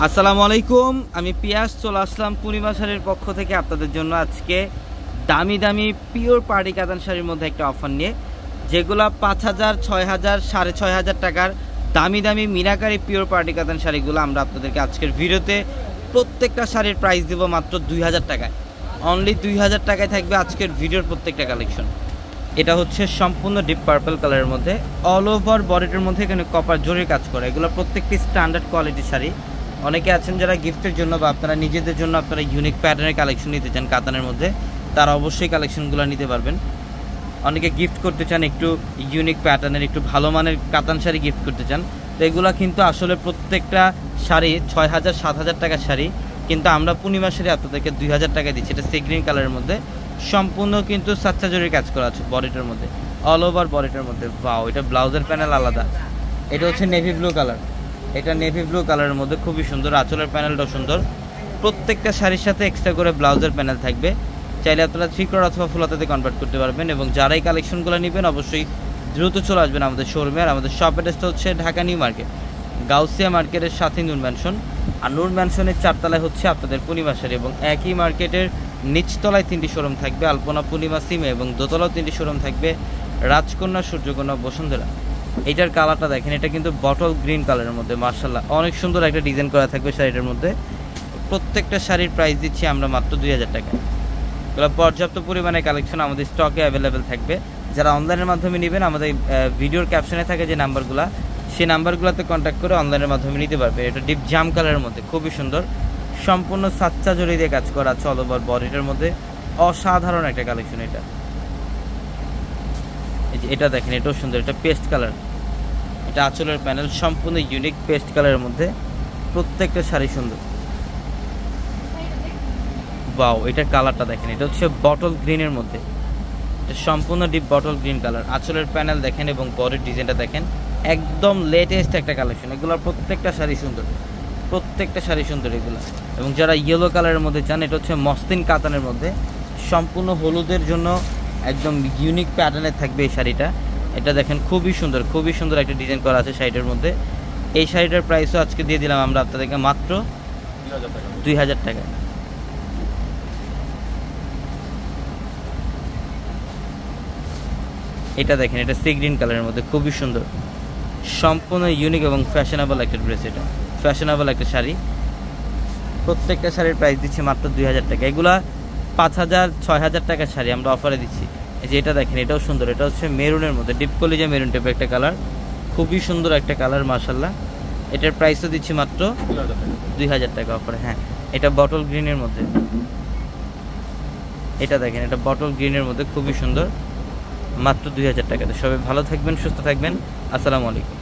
আসসালামু আলাইকুম, আমি পিয়াস চলে আসলাম পূর্ণিমা শাড়ির পক্ষ থেকে আপনাদের জন্য আজকে দামি দামি পিওর পার্টি কাতান শাড়ির মধ্যে একটা অফার নিয়ে, যেগুলো 5,000, 6,000, 6,500 টাকার দামি দামি মিনাকারি পিওর পার্টি কাতান শাড়িগুলো আমরা আপনাদেরকে আজকের ভিডিওতে প্রত্যেকটা শাড়ির প্রাইস দেব মাত্র 2,000 টাকায়। অনলি 2,000 টাকায় থাকবে আজকের ভিডিওর প্রত্যেকটা কালেকশন। এটা হচ্ছে সম্পূর্ণ ডিপ পার্পল কালারের মধ্যে, অল ওভার বডিটার মধ্যে এখানে কপার জরির কাজ করে। এগুলো প্রত্যেকটি স্ট্যান্ডার্ড কোয়ালিটির শাড়ি। অনেকে আছেন যারা গিফটের জন্য বা আপনারা নিজেদের জন্য আপনারা ইউনিক প্যাটার্নের কালেকশন নিতে চান কাতানের মধ্যে, তারা অবশ্যই কালেকশনগুলো নিতে পারবেন। অনেকে গিফট করতে চান একটু ইউনিক প্যাটার্নের, একটু ভালো মানের কাতান শাড়ি গিফট করতে চান, তো এগুলো কিন্তু আসলে প্রত্যেকটা শাড়ি 6,000, 7,000 টাকার শাড়ি, কিন্তু আমরা পূর্ণিমা শাড়ি আপনাদেরকে 2,000 টাকায় দিচ্ছি। এটা সি গ্রিন কালারের মধ্যে সম্পূর্ণ কিন্তু সাচ্চা জরির কাজ করা আছে বডিটার মধ্যে, অল ওভার বডিটার মধ্যে। বাও, এটা ব্লাউজের প্যানেল আলাদা। এটা হচ্ছে নেভি ব্লু কালার, এটা নেভি ব্লু কালারের মধ্যে খুবই সুন্দর। আঁচলের প্যানেলটাও সুন্দর। প্রত্যেকটা শাড়ির সাথে এক্সট্রা করে ব্লাউজের প্যানেল থাকবে। চাইলে আপনারা 3/4 অথবা ফুল হাতাতে কনভার্ট করতে পারবেন। এবং যারা এই কালেকশনগুলো নেবেন অবশ্যই দ্রুত চলে আসবেন আমাদের শোরুমে। আর আমাদের শপ অ্যাড্রেসটা হচ্ছে ঢাকা নিউ মার্কেট, গাউসিয়া মার্কেটের সাথে নূর ম্যানশন। আর নূর ম্যানশনের 4 তলায় হচ্ছে আপনাদের পূর্ণিমা শাড়ি, এবং একই মার্কেটের নিচতলায় 3টি শোরুম থাকবে, আলপনা, পূর্ণিমা, সিমে, এবং দোতলাও 3টি শোরুম থাকবে, রাজকন্যা, সূর্যকন্যা, বসুন্ধরা। এইটার কালারটা দেখেন, এটা কিন্তু বটল গ্রিন কালারের মধ্যে, মার্শাল্লাহ অনেক সুন্দর একটা ডিজাইন করা থাকবে শাড়িটার মধ্যে। প্রত্যেকটা শাড়ির প্রাইস দিচ্ছি আমরা মাত্র 2,000 টাকায়। এগুলো পর্যাপ্ত পরিমাণে কালেকশন আমাদের স্টকে অ্যাভেলেবেল থাকবে। যারা অনলাইনের মাধ্যমে নেবেন, আমাদের ভিডিওর ক্যাপশনে থাকে যে নাম্বারগুলো, সেই নাম্বারগুলোতে কন্ট্যাক্ট করে অনলাইনের মাধ্যমে নিতে পারবে। এটা ডিপ জাম কালারের মধ্যে খুবই সুন্দর, সম্পূর্ণ সাচ্চা জড়ি দিয়ে কাজ করা আছে অল ওভার বডিটার মধ্যে। অসাধারণ একটা কালেকশন এটা। এটা দেখেন, এটাও সুন্দর, এটা পেস্ট কালার। এটা আঁচলের প্যানেল সম্পূর্ণ ইউনিক পেস্ট কালারের মধ্যে। প্রত্যেকটা শাড়ি সুন্দর। বাও, এটার কালারটা দেখেন, এটা হচ্ছে বটল গ্রিনের মধ্যে, এটা সম্পূর্ণ ডিপ বটল গ্রিন কালার। আঁচলের প্যানেল দেখেন এবং বডির ডিজাইনটা দেখেন, একদম লেটেস্ট একটা কালেকশন। এগুলোর প্রত্যেকটা শাড়ি সুন্দর, প্রত্যেকটা শাড়ি সুন্দর এগুলো। এবং যারা ইয়েলো কালারের মধ্যে চান, এটা হচ্ছে মসলিন কাতানের মধ্যে, সম্পূর্ণ হলুদের জন্য একদম ইউনিক প্যাটার্নের থাকবে এই শাড়িটা। এটা দেখেন খুবই সুন্দর, খুবই সুন্দর একটা ডিজাইন করা আছে শাড়িটার মধ্যে। এই শাড়িটার প্রাইসও আজকে দিয়ে দিলাম আমরা আপনাদেরকে মাত্র 2,000 টাকায়। এটা দেখেন, এটা সি গ্রিন কালারের মধ্যে খুবই সুন্দর, সম্পূর্ণ ইউনিক এবং ফ্যাশনেবল একটা ড্রেস। এটা ফ্যাশনেবল একটা শাড়ি। প্রত্যেকটা শাড়ির প্রাইস দিচ্ছি মাত্র 2,000 টাকা। এগুলা 5,000, 6,000 টাকার শাড়ি আমরা অফারে দিচ্ছি। এই যে এটা দেখেন, এটাও সুন্দর, এটা হচ্ছে মেরুনের মধ্যে, ডিপ কলিজা মেরুন টাইপের একটা কালার, খুবই সুন্দর একটা কালার মাশাআল্লাহ। এটার প্রাইসও দিচ্ছি মাত্র 2,000 টাকা অফারে। হ্যাঁ, এটা বটল গ্রিনের মধ্যে, এটা দেখেন, এটা বটল গ্রিনের মধ্যে খুবই সুন্দর, মাত্র 2,000 টাকাতে। সবাই ভালো থাকবেন, সুস্থ থাকবেন। আসসালামু আলাইকুম।